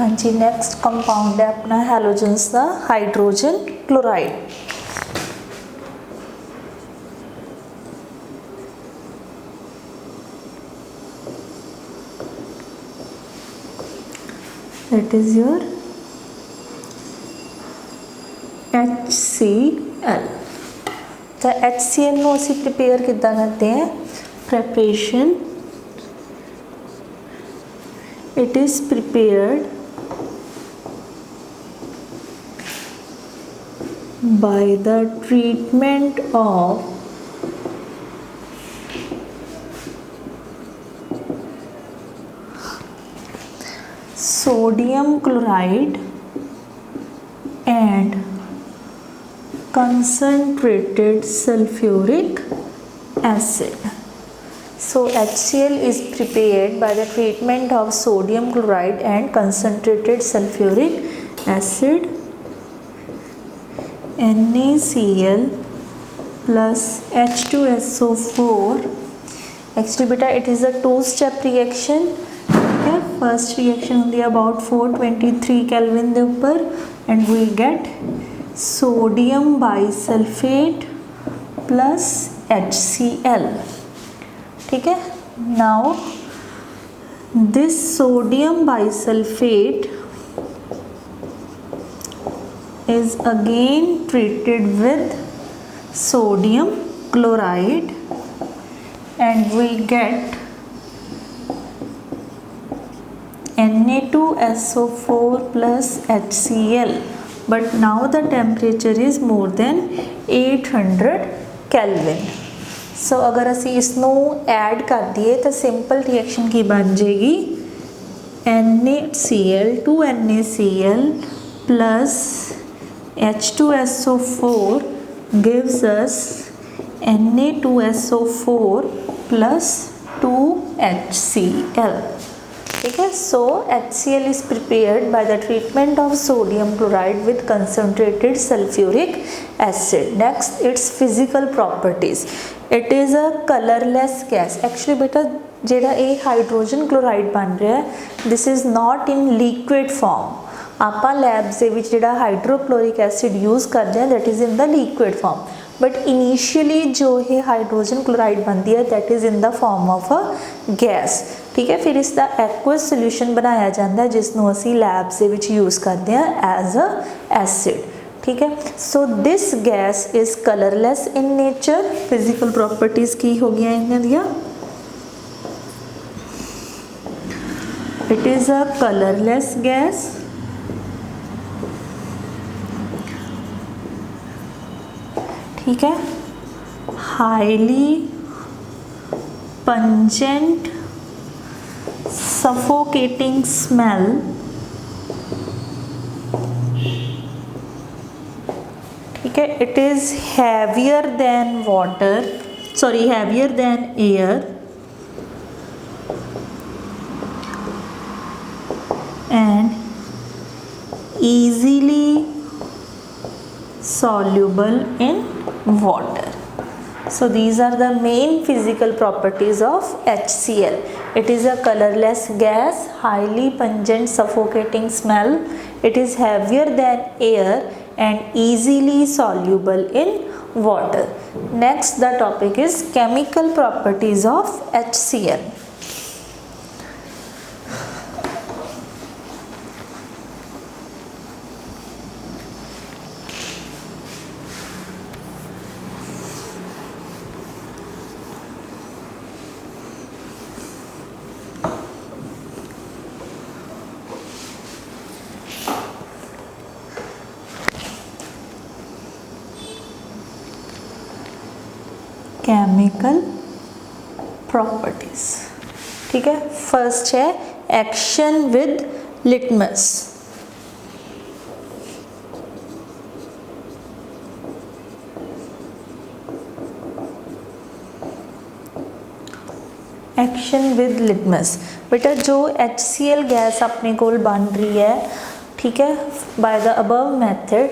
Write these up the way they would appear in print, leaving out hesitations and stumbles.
हाँ जी, next compound है अपना हैलोजेंस का hydrogen chloride. That is your HCl। तो HCl ਨੂੰ ਅਸੀਂ प्रिपेयर कितना करते हैं? Preparation, it is prepared by the treatment of sodium chloride and concentrated sulfuric acid। So HCl is prepared by the treatment of sodium chloride and concentrated sulfuric acid, NaCl plus H2SO4। Actually बेटा it is a two-step reaction। ठीक है, first reaction होती है about 423 kelvin के ऊपर and we get sodium bisulphate plus HCl। ठीक है, now this sodium bisulphate is again treated with sodium chloride and we get Na2SO4 plus HCl, but now the temperature is more than 800 Kelvin। So अगर असी इसनों add कर दिए तो simple reaction की बन जाएगी NaCl 2NaCl plus H2SO4 gives us Na2SO4 plus 2HCl। ठीक है, so HCl is prepared by the treatment of sodium chloride with concentrated sulfuric acid। Next, its physical properties। It is a colorless gas। Actually बेटा जेड़ा ये hydrogen chloride बन रहा है this is not in liquid form। आपां labs दे विच जेड़ा hydrochloric acid use करते हैं that is in the liquid form, but initially जो ये हाइड्रोजन क्लोराइड बनती है that is in the form of a gas. ठीक है, फिर इसका एक्वस सोल्यूशन बनाया जाता है जिसनों असी लैब्स दे विच यूज़ करते हैं एज अ एसिड। ठीक है, so this gas is colourless in nature. Physical properties की हो गई इन्हां दियां? It is a colourless gas, ठीक है, हाईली पंजेंट suffocating smell, ठीक है, it is heavier than water, sorry heavier than air and easily soluble in water। So these are the main physical properties of HCl। It is a colorless gas, highly pungent suffocating smell, it is heavier than air and easily soluble in water। Next the topic is chemical properties of HCl। Chemical properties. ठीक है, first है action with litmus. Action with litmus बेटा जो HCl gas अपने कोल बन रही है, ठीक है, by the above method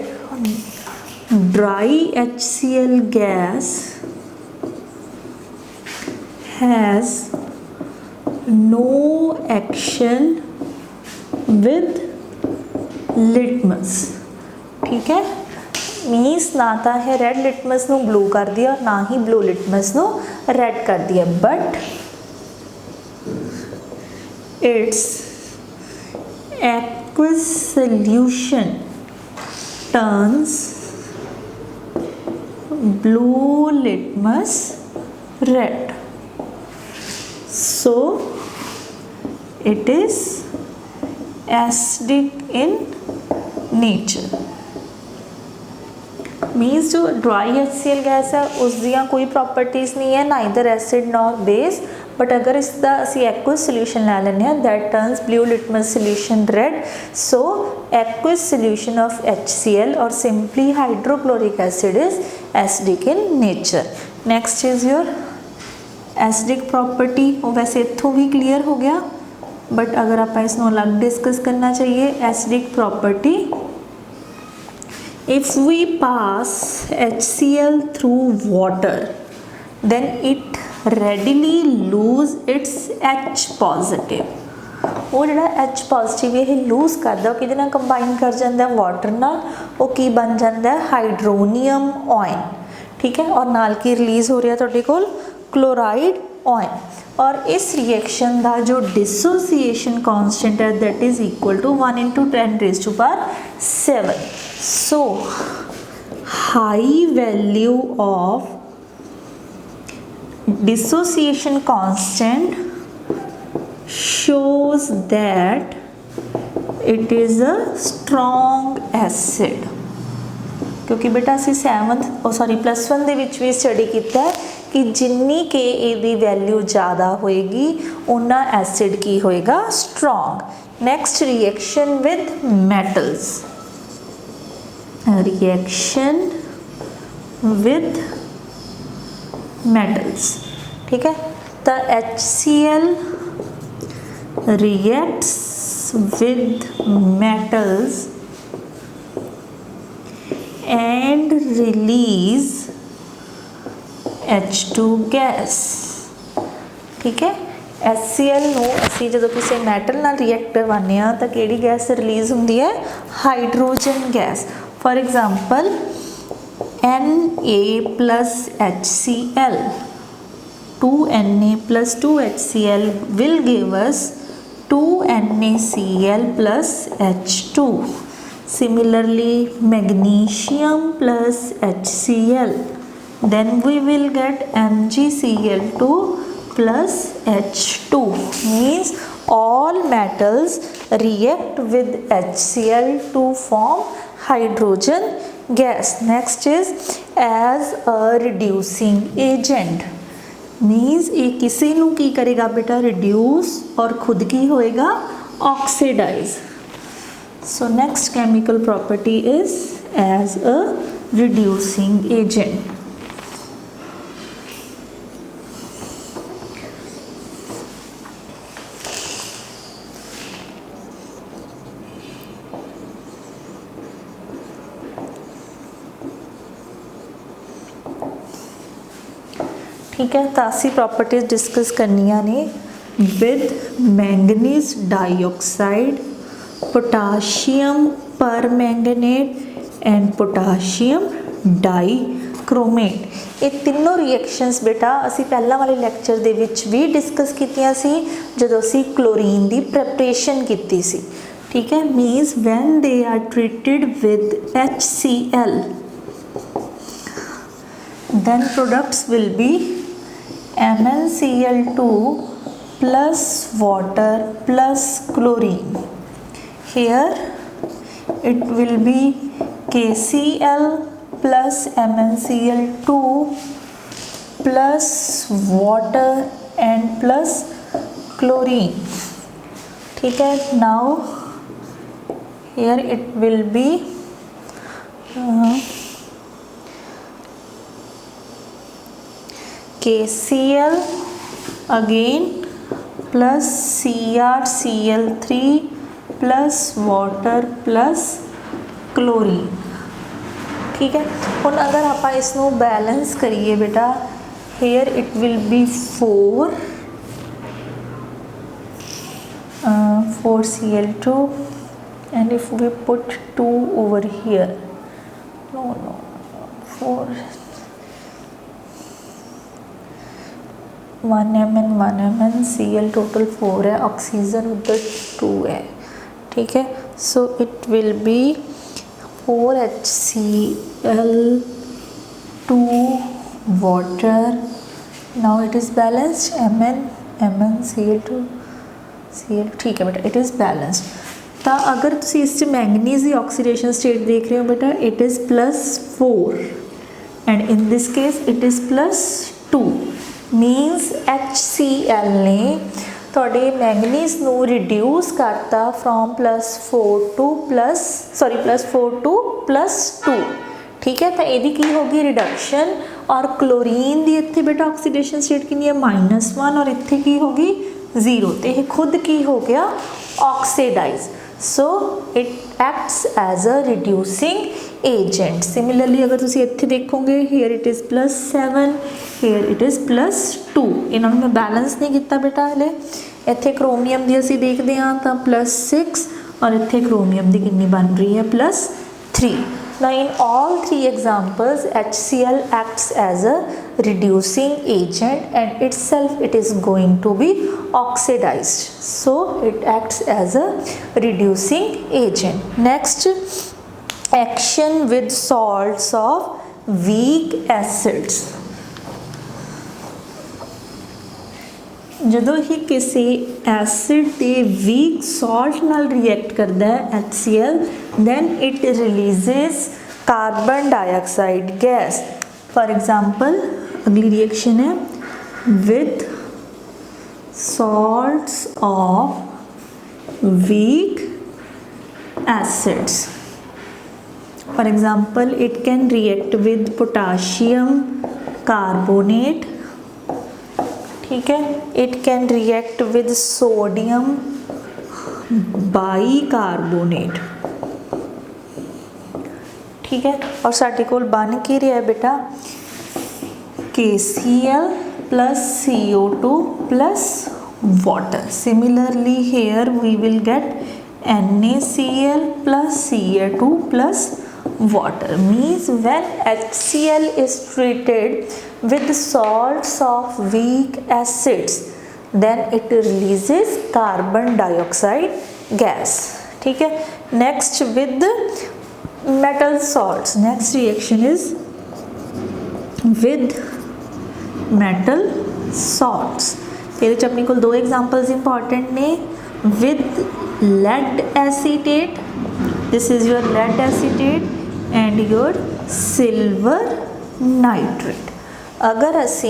dry HCl gas has no action with litmus. ठीक है, मीनस ना तो है रेड लिटमस नू ब्लू कर दिया और ना ही ब्लू लिटमस नू रेड कर दिया, but it's aqueous solution turns blue litmus red, so it is acidic in nature। Means जो ड्राई HCl गैस है उस दियां कोई प्रॉपर्टीज़ नहीं है, neither acid nor base, but अगर इसका असी एक्वस सोल्यूशन लै लें that turns blue litmus solution red, so aqueous solution of HCl और simply hydrochloric acid is acidic in nature. Next is your acidic property, वो वैसे इत्थों भी क्लीयर हो गया, बट अगर आप इसनों अलग डिस्कस करना चाहिए, acidic property, if we pass HCl through water then it readily lose its H positive। वो जो H पॉजिटिव ये लूज करता कि कंबाइन कर जाता है वाटर नाल, वो की बन जाता है हाइड्रोनियम आयन। ठीक है, और नाल की रिलीज़ हो रहा है तुहाडे कोल क्लोराइड आयन, और इस रिएक्शन का जो डिसोसीएशन कांस्टेंट है that is equal to 1 × 10⁻⁷। So high value of dissociation constant shows that it is a strong acid। क्योंकि बेटा असी +1 दे विच भी स्टडी किया है कि जिन्नी के ए वैल्यू ज़्यादा होएगी उन्ना एसिड की होएगा strong. Next reaction with metals, reaction with metals. ठीक है, तो HCl reacts with metals and release H2 gas. ठीक है, HCl नू असी जो किसी मैटल नाल रिएक्ट करवाने तो किहड़ी गैस रिलीज़ होंदी है, hydrogen gas. For example Na+HCl, 2Na+2HCl will give us 2NaCl plus H2। Similarly, magnesium plus HCl, then we will get MgCl2 plus H2। Means all metals react with HCl to form hydrogen gas। Next is as a reducing agent, means ये किसी नू की करेगा बेटा reduce और खुद की होएगा oxidise. So next chemical property is as a reducing agent. ठीक है, तो असी प्रॉपर्टीज डिस्कस करनिया ने with manganese dioxide, potassium permanganate and potassium dichromate. ये तीनों रिएक्शंस बेटा असी पहला वाले लेक्चर दे विच भी डिस्कस कीतियां सी जदों असी क्लोरीन दी प्रिपरेशन कीती सी। ठीक है, means when they are treated with HCl then products will be MnCl2 plus water plus chlorine। Here it will be KCl plus MnCl2 plus water and plus chlorine। ठीक है, now here it will be KCl again plus CrCl3 plus water plus chlorine। ठीक है, हुण अगर आप इसनों balance करिए बेटा, here it will be 4 Cl2 and if we put 2 over here, no, 4, 1 mn 1 mn Cl total 4 है, ऑक्सीजन उधर 2 है, ठीक है. सो it will B 4HCl 2 water. Now it is balanced. Mn Cl2 Cl, ठीक है बेटा, it is balanced. तो अगर तुसी इस मैंगनीज की ऑक्सीडेशन स्टेट देख रहे हो बेटा, it is +4 and in this case it is +2 means HCl ने ਤੁਹਾਡੇ ਮੈਂਗਨੀਜ਼ ਨੂੰ ਰਿਡਿਊਸ ਕਰਤਾ ਫਰੋਮ +4 to +2, ठीक है. तो यदि की होगी रिडक्शन, और क्लोरीन की इत्थे बेटा ऑक्सीडेशन स्टेट कितनी है -1 और इत्थे की होगी 0, तो यह खुद की हो गया oxidise. So it acts as a reducing agent. Similarly अगर तुम इत्थे देखोगे, here it is +7, here it is +2. इन्होंने मैं बैलेंस नहीं किया बेटा हले. इत्थे क्रोमियम की असी देखते हाँ तो +6 और इत्थे क्रोमियम की कितनी बन रही है +3. Now in all 3 examples HCl acts as a reducing agent and itself it is going to be oxidized. So it acts as a reducing agent. Next, action with salts of weak acids. ਜਦੋਂ ਹੀ ਕਿਸੇ acid ਤੇ week salt ਨਾਲ react ਕਰਦਾ ਹੈ HCl, then it releases carbon dioxide gas. For example, अगली reaction है with salts of weak acids. For example, it can react with potassium carbonate, ठीक है. It can react with sodium bicarbonate, ठीक है. और साडे कोल बन के रहा है बेटा KCl plus CO2 plus water. Similarly here we will get NaCl plus Ca2 plus water. Means when HCl is treated with salts of weak acids, then it releases carbon dioxide gas, ठीक है. Next with metal salts, next reaction is with metal salts. ਇਹਦੇ ਚ अपने को 2 examples important ने. With lead acetate, this is your lead acetate and your silver nitrate. अगर असी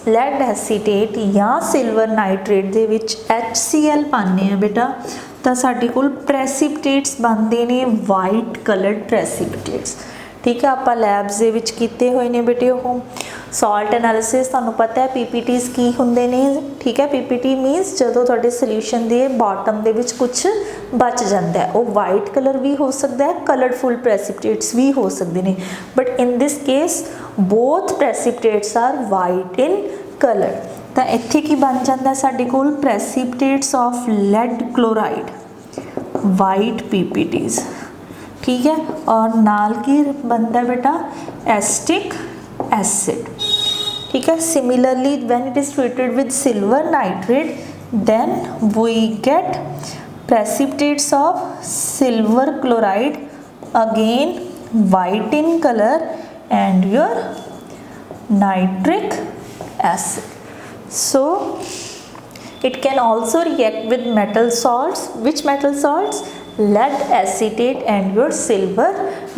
lead acetate या सिल्वर नाइट्रेट दे विच HCl पाने हैं बेटा, तो साडे कोल प्रेसिपिटेट्स बनते हैं वाइट कलर्ड प्रेसिपिटेट्स, ठीक है. आप लैब्स दे विच कीते हुए ने बेटे वो सॉल्ट एनालिसिस. तुहानूं पता है PPTs की हुंदे ने, ठीक है. PPT मीनस जदों तुहाडे सोल्यूशन दे बॉटम दे विच कुछ बच जाता है, वो वाइट कलर भी हो सकता है, कलरफुल प्रेसिपिटेट्स भी हो सकते हैं. But in this case both precipitates are white in colour. तो इत्थे की बन जाता है साडे कोल precipitates of lead chloride, white PPTs, ठीक है. और नाल की बनता है बेटा एसिटिक एसिड, ठीक है. Similarly when it is treated with silver nitrate, then we get precipitates of silver chloride, again white in color, and your nitric acid. So it can also react with metal salts. Which metal salts? Lead acetate and your silver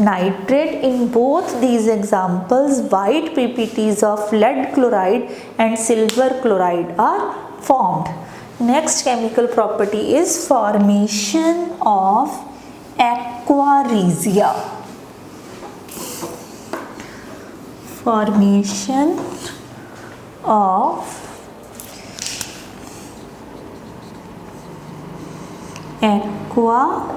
nitrate. In both these examples, white PPTs of lead chloride and silver chloride are formed. Next chemical property is formation of aquaresia. Formation of aquaresia.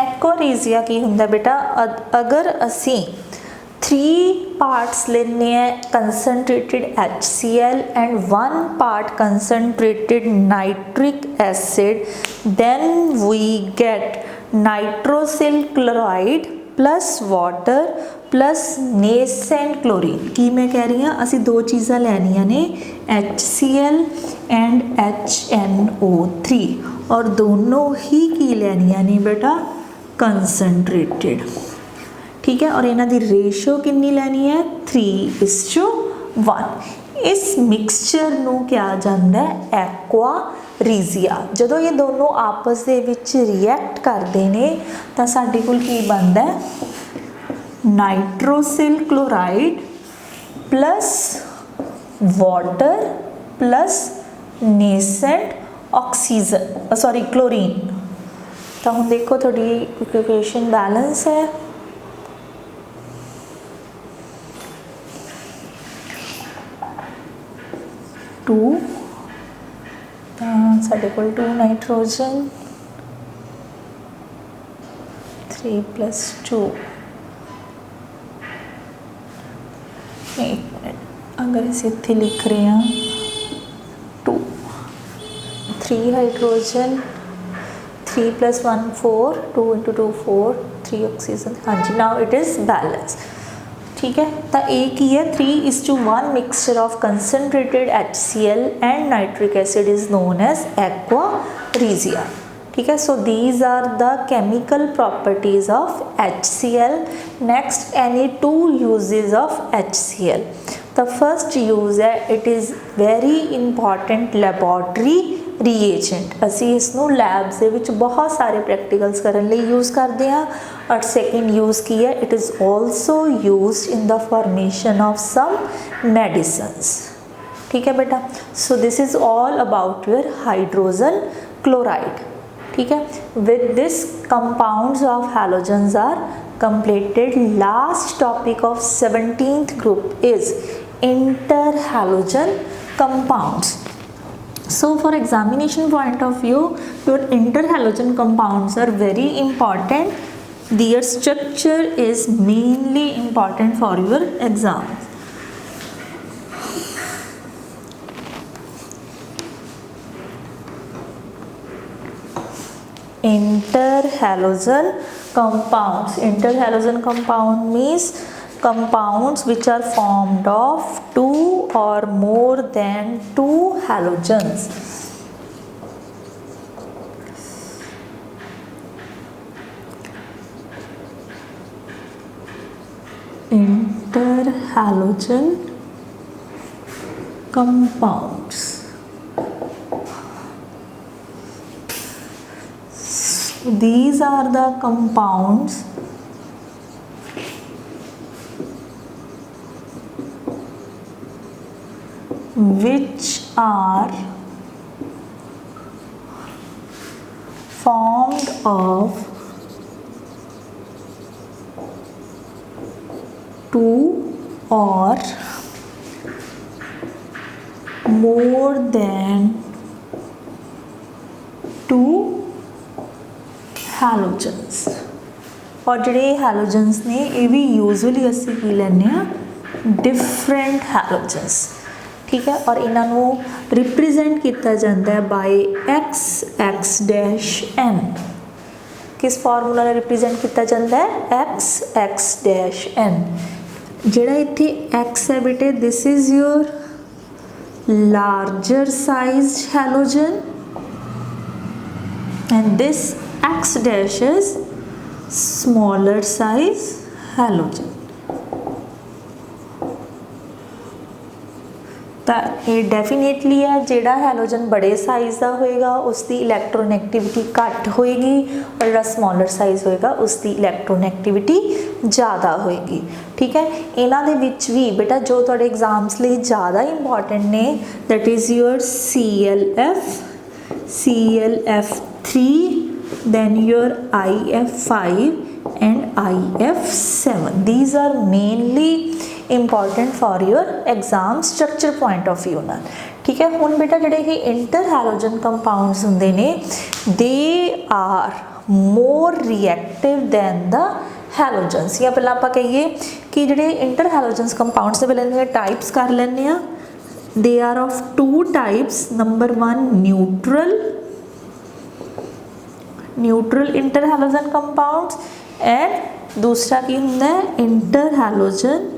Aquaresia की हुंदा बेटा, अगर असी 3 parts लेने हैं concentrated HCl and 1 part concentrated nitric acid, then we get nitrosyl chloride plus water plus nascent chlorine। की मैं कह रही हाँ असी दो चीज़ां लैनियां ने HCl and HNO3 और दोनों ही की लैनियां ने बेटा concentrated, ठीक है। और इन्हां दी रेशो कितनी लैनी है 3:1। इस मिक्सचर नूं क्या जांदा है एक्वा रीजिया। जदों ये दोनों आपस दे विच रिएक्ट करते हैं तो साडे कोल की बनता है nitrosyl chloride plus water plus nascent oxygen sorry chlorine. तो हुण देखो थोड़ी इक्वेशन बैलेंस है। साढ़े को 2 नाइट्रोजन 3 + 2। एक मिनट अगर इसे इत्थे लिख रहे हैं 2 3 हाइड्रोजन 3 + 1 4 2 × 2 4 3 ऑक्सीजन। हाँ जी नाउ इट इज़ बैलेंस, ठीक है। तो एक ही है 3:1 mixture of concentrated HCl and nitric acid is known as aqua regia, ठीक है। So these are the chemical properties of HCl। Next any 2 uses of HCl। The first use है it is very important laboratory reagent. असी इसनों labs दे विच बहुत सारे practicals करने लिए use करते हैं। और सेकेंड यूज़ की है it is also used in the formation of some medicines, ठीक है बेटा। So this is all about your hydrogen chloride, ठीक है। With this compounds of halogens are completed। Last topic of 17th group is interhalogen compounds। So for examination point of view your interhalogen compounds are very important, their structure is mainly important for your exam। Interhalogen compound means compounds which are formed of 2 or more than 2 halogens। Interhalogen compounds, these are the compounds which are formed of 2 or more than 2 halogens. और जोड़े halogens ने ये भी usually असी की लेने different halogens, ठीक है। और इन्हों रिप्रेजेंट किया जाता है बाय XX-N। किस फॉर्मूला ने रिप्रेजेंट किया जाता है XX-N। जोड़ा इत्थे X है बेटे this is your larger size halogen and this X dash is smaller size halogen। तो ये डेफिनेटली है जेड़ा हैलोजन बड़े साइज का होएगा उसकी इलैक्ट्रोनैगेटिविटी घट होएगी और जो स्मॉलर साइज होएगा उसकी इलैक्ट्रोनैगेटिविटी ज़्यादा होएगी, ठीक है। इन्हां दे विच भी बेटा जो तुहाडे एग्जाम्स लिए ज़्यादा इंपॉर्टेंट ने that is your CLF3 then your IF5 and IF7। these are mainly important for your exam structure point of view नाल, ठीक है। हुण बेटा जिहड़े ये इंटरहैलोजन कंपाउंड्स हुंदे ने they are more reactive than the halogens. या पहला आप कहिए कि जिहड़े इंटर हैलोजेंस कंपाउंड्स ने पहले टाइप्स कर लैंदे आ। They are of two types. Number 1 neutral inter halogen compounds and दूसरा की हुंदा है interhalogen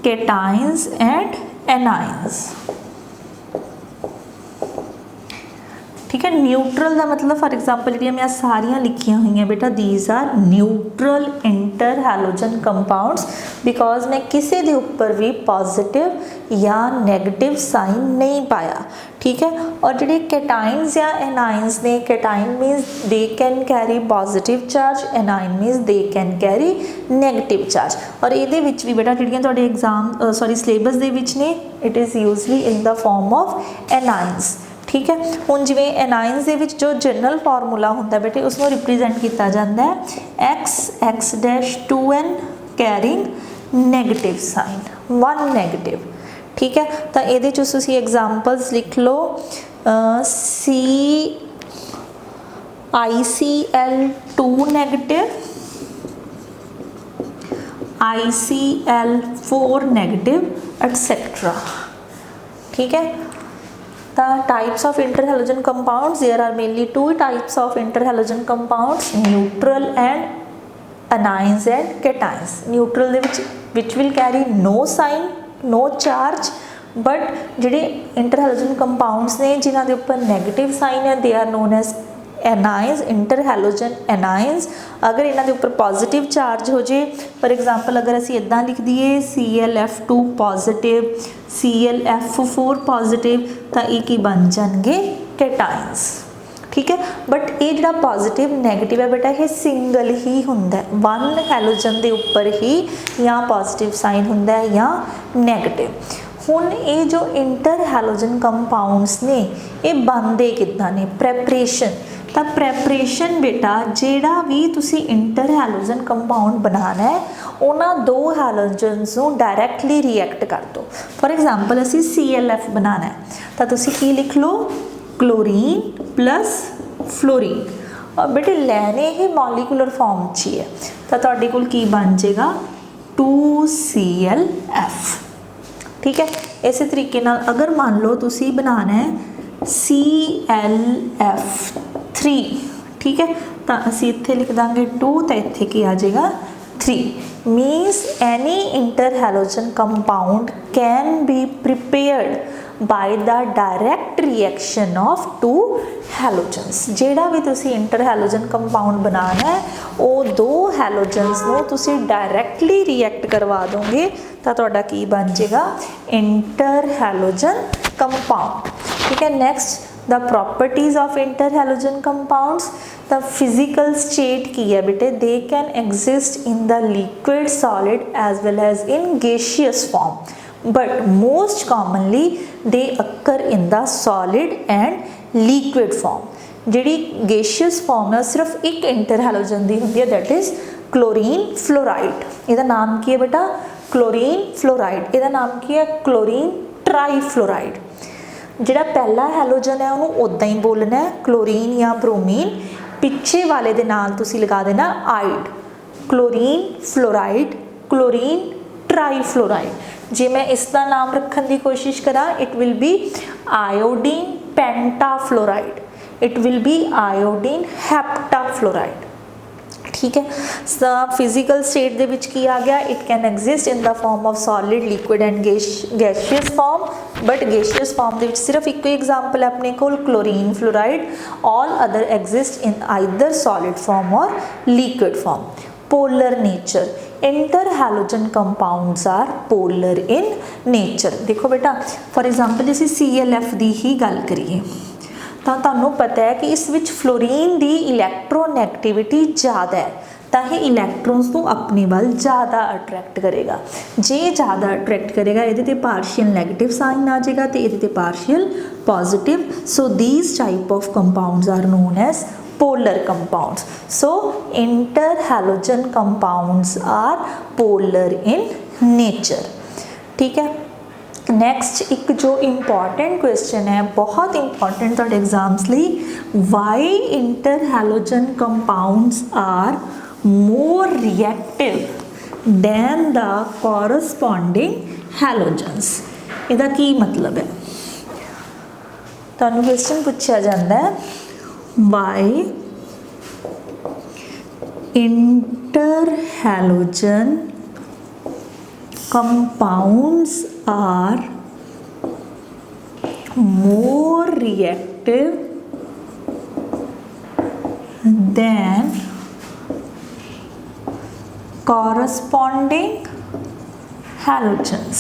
cations and anions. ठीक है, न्यूट्रल का मतलब फॉर एग्जाम्पल जी मैं सारियां लिखियां हुई हैं बेटा, these are neutral inter halogen compounds because मैं किसी के उपर भी पॉजिटिव या नैगेटिव साइन नहीं पाया। ठीक है, और जिहड़े कैटाइंस या एनाइंस ने, cation मीनस they can carry positive charge, A9 मीनस they can carry negative charge. और ये भी बेटा जिहड़ियां तुहाडे एग्जाम सॉरी सिलेबस दे विच ने, it is usually in the form of anions. ठीक है, हुण जिवें एनाइंस दे विच जो जनरल फार्मूला हुंदा बेटे उसनूं रिप्रेजेंट किया जाता है x(2n) carrying negative sign, 1 negative. ठीक है, तो ये तुसीं एग्जाम्पल्स लिख लो ICl2 negative, ICl4 negative etcetera. ठीक है, the types of interhalogen compounds, there are mainly two types of interhalogen compounds, neutral and anions and cations. Neutral which will carry no sign, no charge, but जिहड़े interhalogen compounds ने जिन्हां दे उपर negative sign है, they are known as anions, interhalogen anions. अगर इन्हां दे उपर positive charge हो जाए, फॉर एग्जाम्पल अगर असीं इदां लिख दईए ClF2 पॉजिटिव, ClF4 पॉजिटिव, तो ये की बन जाएंगे कैटाइंस। ठीक है, बट ये जिहड़ा पॉजिटिव नैगेटिव है बेटा ये सिंगल ही हुंदा है, 1 हैलोजन के उपर ही या पॉजिटिव साइन हुंदा है या नैगेटिव। हुण ये जो इंटर हैलोजन कंपाउंड्स ने ये बनते किद्दां ने, प्रैपरेशन। तो प्रैपरेशन बेटा जिहड़ा भी तुसी इंटर हैलोजन कंपाउंड बनाना है उन्हां दो हैलोजन्स नूं डायरैक्टली रिएक्ट कर दो। फॉर एग्जाम्पल असीं ClF बनाना है तो तुसी की लिख लो, क्लोरीन प्लस फ्लोरीन, और बेटे लैने ही मॉलिकुलर फॉर्म च ही है, तो तुहाडे कोल की बन जाएगा 2ClF। ठीक है, इस तरीके नाल अगर मान लो तुसी बनाना है ClF3, ठीक है, तो असी इत्थे लिख देंगे 2 तो इत्थे की आ जाएगा 3। Means any inter halogen compound can be prepared by the direct reaction of 2 halogens. जिहड़ा भी तुसी इंटर हैलोजन कंपाउंड बनाना है वो 2 हैलोजन्स नूं तुसी डायरैक्टली रिएक्ट करवा दोगे तो तुहाडा की बन जाएगा इंटर हैलोजन कंपाउंड। ठीक है, next the properties of inter halogen compounds. The physical state की है बेटे, they can exist in the liquid, solid as well as in gaseous form, but most commonly they occur in the solid and liquid form. जिहड़ी gaseous form है सिर्फ एक inter halogen दी हुंदी है, that is chlorine fluoride. इहदा नाम की है बेटा क्लोरीन फ्लोराइड। इहदा नाम की है क्लोरीन ट्राईफ्लोराइड। जिहड़ा पहला हैलोजन है उन्होंने उदा ही बोलना है क्लोरीन या ब्रोमीन, पिछे वाले दे नाल तुसी लगा देना आइड, क्लोरीन फ्लोराइड, क्लोरीन ट्राईफ्लोराइड। जे मैं इसका नाम रखने की कोशिश करा, it will be iodine pentafluoride, it will be iodine heptafluoride. ठीक है, फिजिकल स्टेट दे विच की आ गया, it can exist in the form of solid, liquid and gaseous form, but gaseous form दे विच सिर्फ एक एग्जाम्पल है अपने कोल chlorine fluoride, all other exist in either solid form और liquid form. Polar nature, inter halogen compounds are polar in nature. देखो बेटा फॉर एग्जाम्पल जैसे ClF की ही गल करिए तो तुहानूं पता है कि इस विच फ्लोरीन की इलैक्ट्रोनैगेटिविटी ज़्यादा है, तो ये इलैक्ट्रॉन्स को अपने वाल ज़्यादा अट्रैक्ट करेगा। जे ज़्यादा अट्रैक्ट करेगा ये पार्शियल नैगेटिव साइन आ जाएगा तो ये partial positive. So these type of compounds are known as polar compounds. So interhalogen compounds are polar in nature. ठीक है, नैक्सट एक जो इंपॉर्टेंट क्वेश्चन है, बहुत इंपॉर्टेंट तुहाडे एग्जाम्स लई, why inter halogen compounds are more reactive than the corresponding halogens. इहदा की मतलब है? तुहानूं क्वेश्चन पूछा जाता है, why interhalogen compounds are more reactive than corresponding halogens।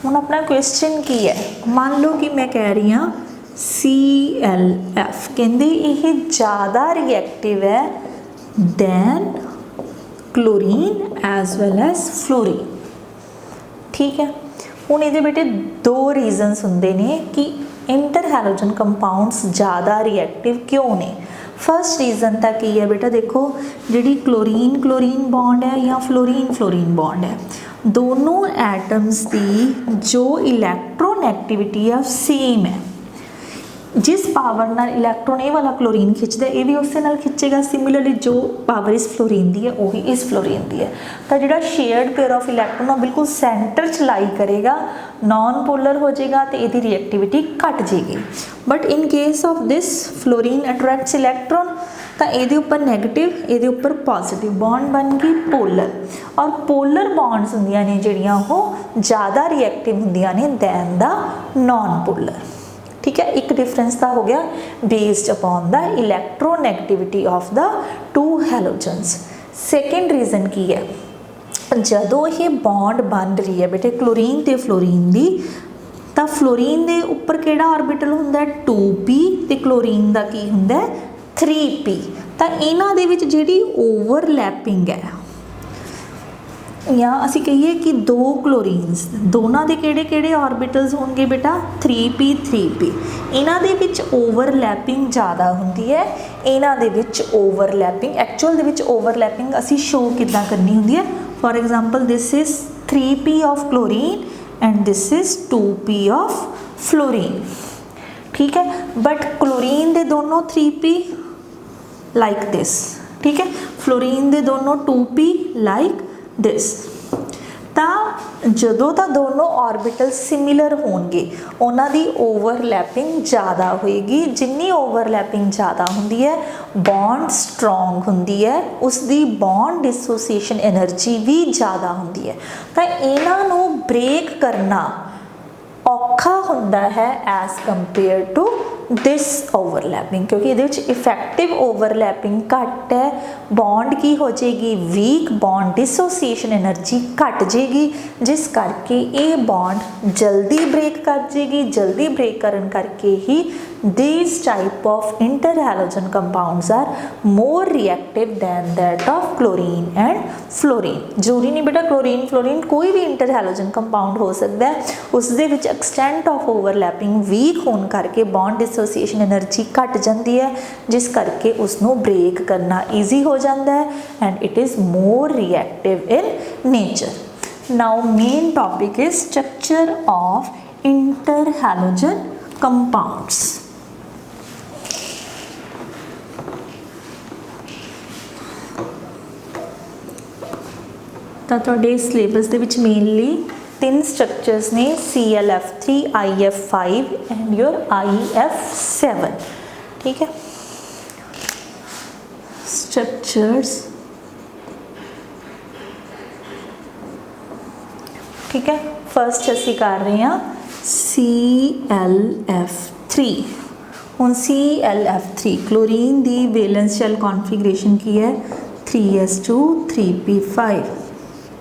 ਹੁਣ अपना क्वेश्चन की है, मान लो कि मैं कह रही हाँ ClF, कहते ये ज़्यादा रिएक्टिव है than chlorine as well as fluorine. ठीक है, हुण ये बेटे दो रीजनस होंदे ने कि इंटर हैलोजन कंपाउंड्स ज़्यादा रिएक्टिव क्यों ने। फर्स्ट रीजन तो की है बेटा, देखो जी क्लोरीन क्लोरीन बॉन्ड है या फ्लोरीन फ्लोरीन बॉन्ड है, दोनों एटम्स की जो इलैक्ट्रोनैगेटिविटी है सेम है। जिस पावर नाल इलैक्ट्रॉन ये वाला क्लोरीन खिंचता है, ये भी उस नाल खिंचेगा। सिमिलरली जो पावर इस फ्लोरीन की है वही इस फ्लोरीन की है। तो जो शेयर्ड पेयर ऑफ इलैक्ट्रॉन वो बिल्कुल सेंटर च लाई करेगा, नॉन पोलर हो जाएगा तो ये रिएक्टिविटी घट जाएगी। But in case of this fluorine attracts electron, तो ये उपर नैगेटिव ये उपर पॉजिटिव बॉन्ड बन गई पोलर। और पोलर बॉन्ड्स होंदियां ने जिहड़ियां वो ज़्यादा रिएक्टिव होंदियां ने दैन द नॉन पोलर। ठीक है, एक डिफरेंस तो हो गया based upon the electronegativity of the two halogens. Second reason की है, जदों ये बॉन्ड बन रही है बेटे क्लोरीन ते फ्लोरीन दी, तो फ्लोरीन दे उपर किहड़ा ऑर्बिटल हुंदा है 2p ते क्लोरीन दा की हुंदा है 3p। तो इन्हां दे विच जिहड़ी ओवरलैपिंग है, या असी कहिए कि दो क्लोरीन्स दोनों के किहड़े-किहड़े ऑर्बिटल्स होंगे बेटा 3p 3p। इन्हां दे विच ओवरलैपिंग ज़्यादा हुंदी है, इन्हां दे विच ओवरलैपिंग एक्चुअल दे विच ओवरलैपिंग असी शो किद्दां करनी हुंदी है। For example this is 3p of chlorine and this is 2p of fluorine. ठीक है, बट क्लोरीन दे दोनों 3p लाइक दिस। ठीक है, फ्लोरीन दे दोनों 2p लाइक दिस। तो जदों तो दोनों ऑर्बिटल सिमिलर होंगे उन्हां दी ओवरलैपिंग ज़्यादा होएगी। जिन्नी ओवरलैपिंग ज़्यादा होंदी है बॉन्ड स्ट्रोंग होंदी है, उसकी बॉन्ड डिसोसीएशन एनर्जी भी ज़्यादा होंदी है। तो इन्हां नूं ब्रेक करना औखा होंदा है as compare to this overlapping, क्योंकि ये इफेक्टिव ओवरलैपिंग घट है, बॉन्ड की हो जाएगी वीक, बॉन्ड डिसोसीएशन एनर्जी घट जाएगी, जिस करके ये बॉन्ड जल्दी ब्रेक कर जाएगी। जल्दी ब्रेक करन करके ही these type of interhalogen compounds are more reactive than that of chlorine and fluorine। जरूरी नहीं बेटा क्लोरीन फ्लोरीन कोई भी इंटरहैलोजन कंपाउंड हो सकता है, उसदे विच एक्सटेंट ऑफ ओवरलैपिंग वीक होने करके बॉन्ड डिसोसीएशन एनर्जी घट जाती है, जिस करके उसनों ब्रेक करना ईजी हो जाता है and it is more reactive in nature. Now main topic is structure of interhalogen compounds. तो तुहाडे syllabus they which mainly 3 structures ने ClF3, IF5 and your IF7। ठीक है, स्ट्रक्चर्स। ठीक है, फर्स्ट असी कर रहे हैं ClF3। हुण ClF3 क्लोरीन दी वैलेंस शेल कॉन्फिगरेशन की है 3s2 3p5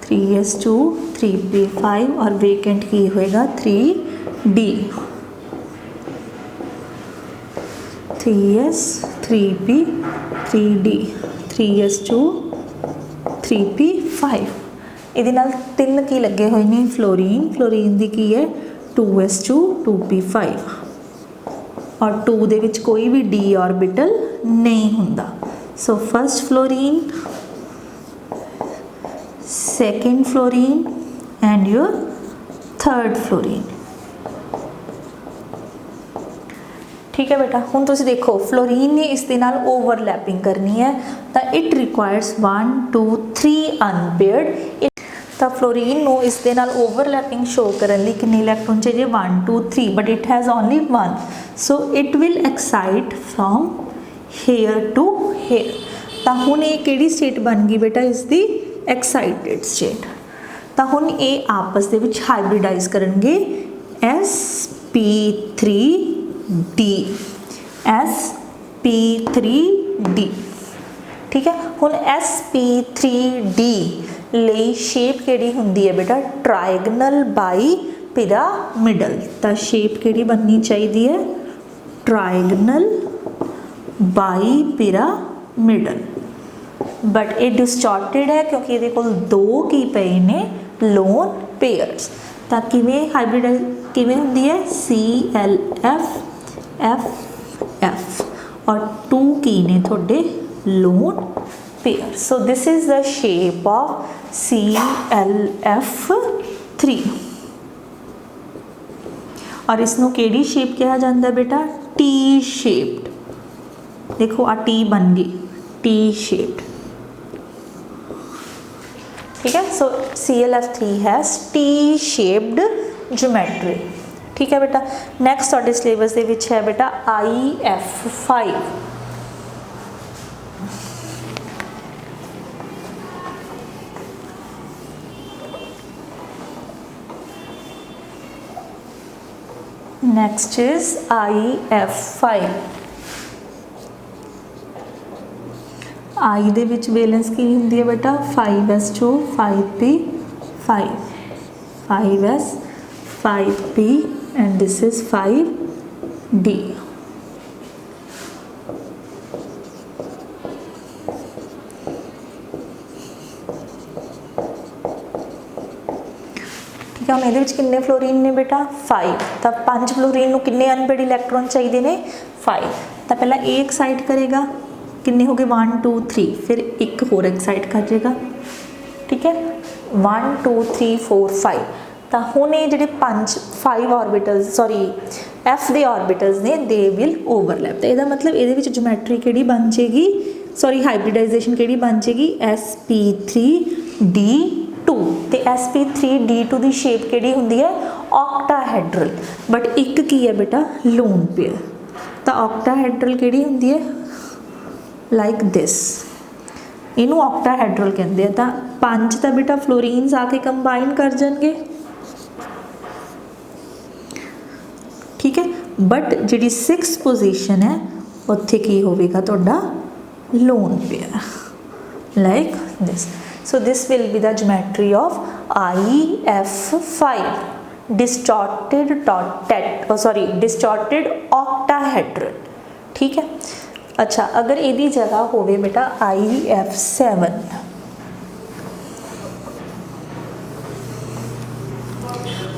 3s2 3p5 और वेकेंट की होएगा 3d 3s 3p 3d 3s2 3p5। ਇਹਦੇ ਨਾਲ 3 की लगे हुए ने फ्लोरीन, फ्लोरीन दी की है 2s2 2p5 और 2 दे विच कोई भी d ऑर्बिटल नहीं हुंदा। So first fluorine, second fluorine and your third fluorine। ठीक है बेटा, हुण तुसीं देखो फ्लोरीन ने इस दे नाल ओवरलैपिंग करनी है तो इट रिक्वायर्स 1 2 3 अनपेयर्ड। तो फ्लोरीन नूं इस दे नाल ओवरलैपिंग शो करन लई कितने इलैक्ट्रॉन चाहिए 1 2 3 but it has only 1, so it will excite from here to here. तो हुण ये किहड़ी स्टेट बन गई बेटा, इसकी एक्साइटेड स्टेट। तो हुण ये आपस दे विच हाइब्रिडाइज करनगे sp3d sp3d। ठीक है, हुण sp3d ਲਈ शेप किहड़ी हुंदी है बेटा, ट्रायगनल बाई पिरामिडल। तो शेप किहड़ी बननी चाहिए है, ट्रायगनल बाई पिरामिडल। बट ये डिस्टॉर्टेड है क्योंकि ये कोल दो की पे ने लोन पेयर्स। तो किवें हाइब्रिडाइज किवें हुंदी है, ClF FF और 2 की ने थोड़े lone pair. So this is the shape of ClF3 और इसनों केड़ी शेप कहा जाता है बेटा, टी शेप्ड। देखो आ टी बन गई, टी शेप्ड। ठीक है, सो ClF3 has T shaped geometry. ठीक है बेटा, नैक्सट तुहाडे सिलेबस दे विच है बेटा IF5। Next is IF5। I they which valence की हुंदी है बेटा 5s2 5p5 5s 5p and this is 5d। ठीक है, हम ये किन्ने फ्लोरीन ने बेटा 5। तो 5 फ्लोरीन नूं किन्ने अनपेड इलैक्ट्रॉन चाहिए ने 5। तो पहला ए एक्साइट करेगा, किन्ने हो गए 1 2 3, फिर एक होर एक्साइट कर देगा। ठीक है, 1 2 3 4 5। तो हुण ये जिहड़े 5 ऑर्बिटल्स सॉरी F दे ऑर्बिटल्स ने दे विल ओवरलैप। तो इसदा मतलब ये ज्योमेट्री किहड़ी बन जाएगी, सॉरी हाइब्रिडाइजेशन किहड़ी बन जाएगी sp3d2। तो sp3d2 की शेप किहड़ी हुंदी है, ऑक्टाहेड्रल। बट एक की है बेटा लोन पेयर। तो ऑक्टाहेड्रल किहड़ी हुंदी है, लाइक दिस, इनू ऑक्टाहेड्रल कहते हैं। तो 5 तो बेटा फ्लोरीन्स आके कंबाइन कर जाएंगे। ठीक है, बट जी 6th पोजीशन है उत्थे की होगा तुहाडा lone pair, like this. So this will be the geometry of IF5 distorted octahedral. ठीक है, अच्छा अगर यदी जगह होवे बेटा IF7,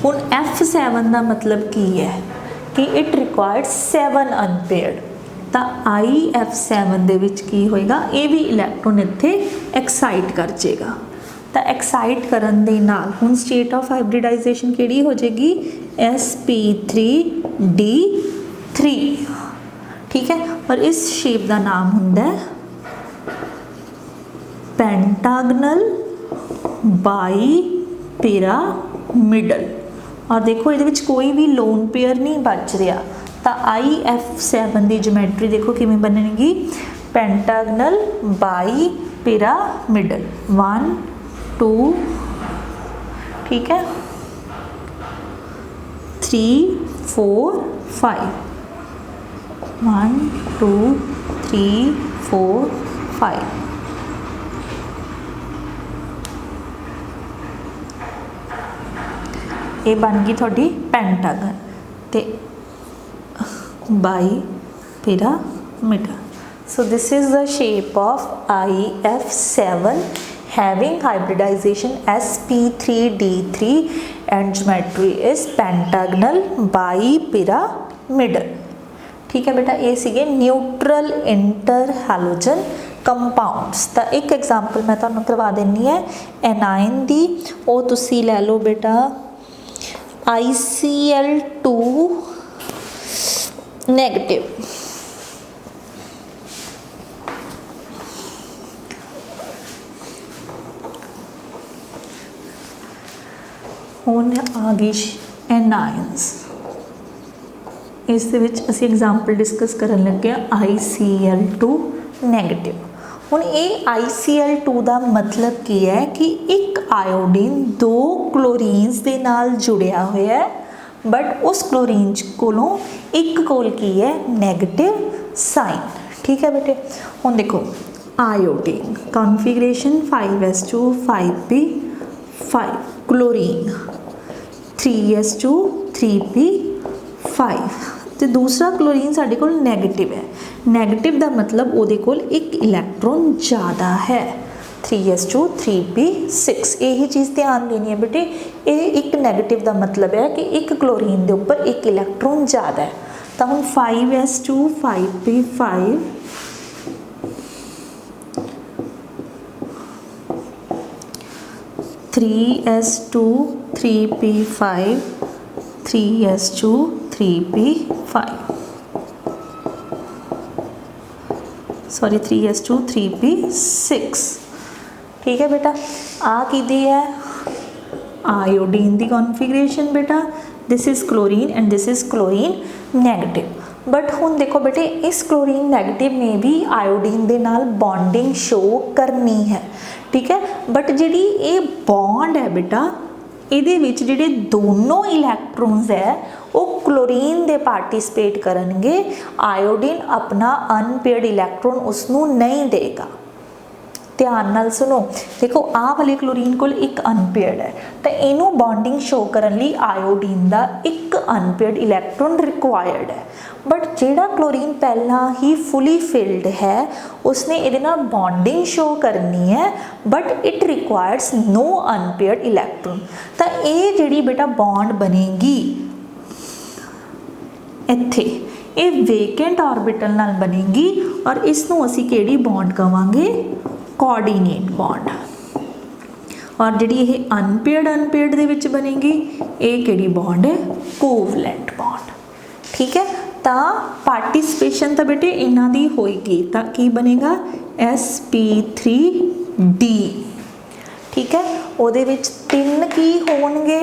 हुण F7 का मतलब की है कि इट रिक्वायर्ड 7 अनपेयर्ड। तो IF7 दे विच की होएगा, ये भी इलैक्ट्रॉन इत्थे एक्साइट कर जाएगा। तो एक्साइट करन दे नाल हुण स्टेट ऑफ हाइब्रिडाइजेशन किहड़ी हो जाएगी, sp3d3। ठीक है, और इस शेप का नाम हुंदा है पेंटागनल बाई पिरामिडल। और देखो ये कोई भी लोन पेयर नहीं बच रहा। तो IF7 की ज्योमेट्री देखो किवें बनेगी, पेंटागनल बाई पिरामिडल 1 2 ठीक है 3 4 5 1 2 3 4 5। ये बन गई थोड़ी पेंटागन ते by pyramid. So this is the shape of IF7 having hybridization sp3d3 and geometry is pentagonal bipyramidal। ठीक है बेटा, ये सीगे न्यूट्रल इंटर हैलोजन कंपाउंड्स। तो एक एग्जाम्पल मैं तुहानूं करवा देनी है एनाइन दी, वो तुसी लै लो बेटा ICl2 नेगेटिव। हुण आ गई एनाइन्स, इस दे विच असीं एग्जाम्पल डिस्कस करन लगे ICl2 नैगेटिव। हुण ये ICl2 का मतलब की है कि एक आयोडीन दो क्लोरीन्स दे नाल जुड़िया होया है, बट उस क्लोरीन कोलों एक कोल की है नैगेटिव साइन। ठीक है बेटे, हुण देखो iodine configuration 5s2 5p5, chlorine 3s2 3p5, तो दूसरा क्लोरीन साडे कोल नैगेटिव है। नैगेटिव का मतलब उहदे कोल एक इलैक्ट्रॉन ज़्यादा है, 3s2 3p6। यही चीज़ ध्यान देनी है बेटे, ये एक नैगेटिव का मतलब है कि एक क्लोरीन के उपर एक इलैक्ट्रॉन ज़्यादा है। तो हम 5s2 5p5 3s2 3p5 3s2 3p5 sorry 3s2 3p6। ठीक है बेटा, आ की है आयोडीन की कॉन्फिगरेशन बेटा, this is chlorine and this is chlorine negative. But हुण देखो बेटे इस क्लोरीन नैगेटिव ने भी आयोडीन दे नाल बॉन्डिंग शो करनी है। ठीक है, बट जिहड़ी ये बॉन्ड है बेटा ਇਹਦੇ ਵਿੱਚ ਜਿਹੜੇ दोनों इलैक्ट्रॉन्स है वो क्लोरीन दे पार्टिसिपेट करनगे, आयोडीन अपना अनपेयर्ड इलैक्ट्रॉन उसनों नहीं देगा। ध्यान नाल सुनो, देखो आ वाले क्लोरीन कोल एक अनपेयर्ड है, तो इनू बॉन्डिंग शो करने लिए आयोडीन का एक अनपेयर्ड इलैक्ट्रॉन रिक्वायर्ड है। बट जिहड़ा क्लोरीन पहला ही फुली फिल्ड है उसने इहदे नाल बॉन्डिंग शो करनी है, but it requires no unpaired electron. तो ये जिहड़ी बेटा बॉन्ड बनेगी इत्थे, ये वेकेंट ऑर्बिटल नाल बनेगी और इसनों असीं किहड़ी बॉन्ड कहांगे, कोऑर्डिनेट बॉन्ड। और जिहड़ी ये अनपेयर्ड दे विच बनेगी ये किहड़ी बॉन्ड है, कोवलेंट बॉन्ड। ठीक है, तो पार्टिसिपेशन तो बेटे इन्हां दी होएगी, तो की बनेगा sp3d। ठीक है, उहदे विच 3 की होणगे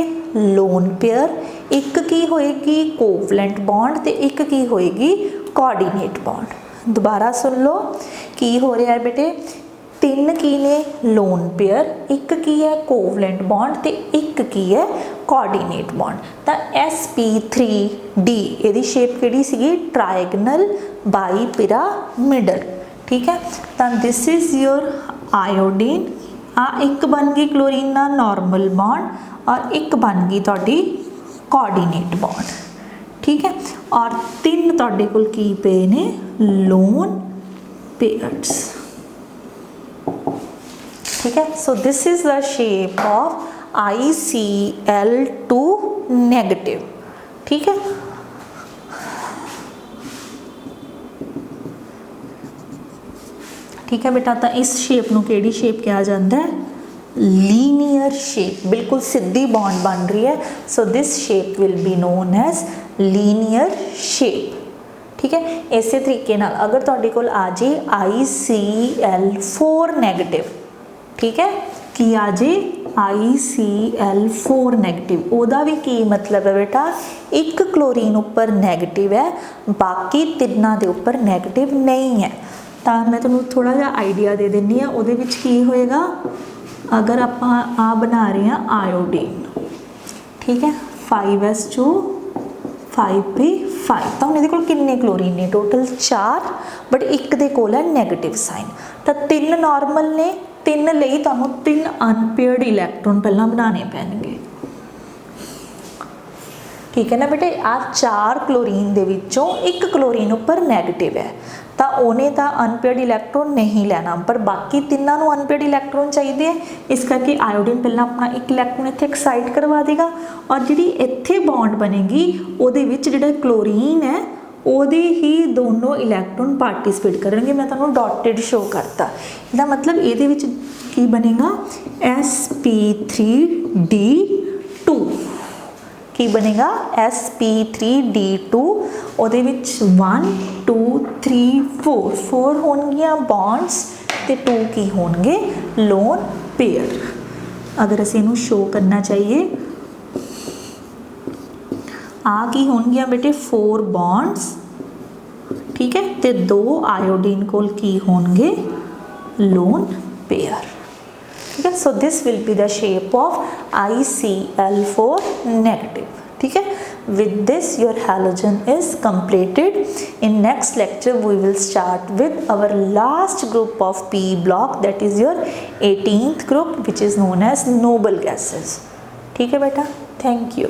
लोन पेयर, एक की होएगी कोवलेंट बॉन्ड ते एक की होएगी कोऑर्डिनेट बॉन्ड। दोबारा सुन लो की हो रहा है बेटे, 3 की ने लोन पेयर, एक की है कोवलेंट बॉन्ड ते एक की है कोऑर्डिनेट बॉन्ड। तो sp3d इहदी शेप किहड़ी सीगी, ट्रायगनल बाईपिरामिडल। ठीक है, तो दिस इज़ योर आयोडीन। आ एक बन गई क्लोरीन ना नॉर्मल बॉन्ड और एक बन गई तुहाडी कोऑर्डिनेट बॉन्ड। ठीक है, और 3 तुहाडे कोल की पे ने लोन पेयर्स। ठीक है, so this is the shape of ICl2 negative. ठीक है, ठीक है बेटा, तो इस शेप नूं किहड़ी शेप कहा जाता है, लीनियर शेप। बिल्कुल सीधी बॉन्ड बन रही है, so this shape will be known as linear shape. ठीक है, इसे तरीके नाल अगर तुहाडे कोल आ जाए ICl4 नैगेटिव, ठीक है, कि आ जाए ICl4 नैगेटिव, ओदा भी की मतलब है बेटा, एक क्लोरीन उपर नैगेटिव है, बाकी तिन्ना दे उपर नैगेटिव नहीं है। तो मैं तुहानूं थोड़ा जिहा आइडिया दे देनी है, उहदे विच की होएगा, अगर आपां आ बना रहे हैं आयोडीन, ठीक है, 5s2 5p5, तो हुण इहदे कोल किन्ने क्लोरीन ने, टोटल 4, बट एक दे कोल है नैगेटिव साइन। तो 3 नॉर्मल ने, 3 लई तुहानूं 3 अनपेयर्ड इलैक्ट्रॉन पहलां बनाने पैणगे। ठीक है ना बेटे, आ 4 क्लोरीन दे विचों एक क्लोरीन उपर नैगेटिव है, तो उन्हें तो अनपेयर्ड इलैक्ट्रॉन नहीं लेना, पर बाकी तिन्नां नूं अनपेयर्ड इलैक्ट्रॉन चाहिए, इस करके आयोडीन पहला अपना एक इलैक्ट्रॉन इत्थे एक्साइट करवा देगा, और जिहड़ी इत्थे बॉन्ड बनेगी उहदे विच जिहड़ा क्लोरीन है ਉਹਦੇ ਹੀ ਦੋਨੋਂ ਇਲੈਕਟ੍ਰੋਨ ਪਾਰਟਿਸਿਪੇਟ ਕਰਨਗੇ। ਮੈਂ ਤੁਹਾਨੂੰ ਡਾਟਡ ਸ਼ੋ ਕਰਤਾ, ਇਹਦਾ ਮਤਲਬ ਇਹਦੇ ਵਿੱਚ ਕੀ ਬਣੇਗਾ sp3d2 ਕੀ ਬਣੇਗਾ sp3d2 ਉਹਦੇ ਵਿੱਚ 1 2 3 4 ਹੋਣਗੀਆਂ ਬੌਂਡਸ ਤੇ 2 ਕੀ ਹੋਣਗੇ ਲੋਨ ਪੇਅਰ। ਅਗਰ ਅਸੀਂ ਇਹਨੂੰ ਸ਼ੋ ਕਰਨਾ ਚਾਹੀਏ ਆ ਕੀ ਹੋਣਗੀਆਂ ਬੇਟੇ 4 ਬੌਂਡਸ, ਠੀਕ ਹੈ, ਤੇ 2 ਆਇਓਡੀਨ ਕੋਲ ਕੀ ਹੋਣਗੇ ਲੋਨ ਪੇਅਰ, ठीक है। So this will be the shape of ICl4 negative, ठीक है। with this your halogen is completed। in next lecture we will start with our last group of P block, that is your 18th group which is known as noble gases, ठीक है बेटा। Thank you.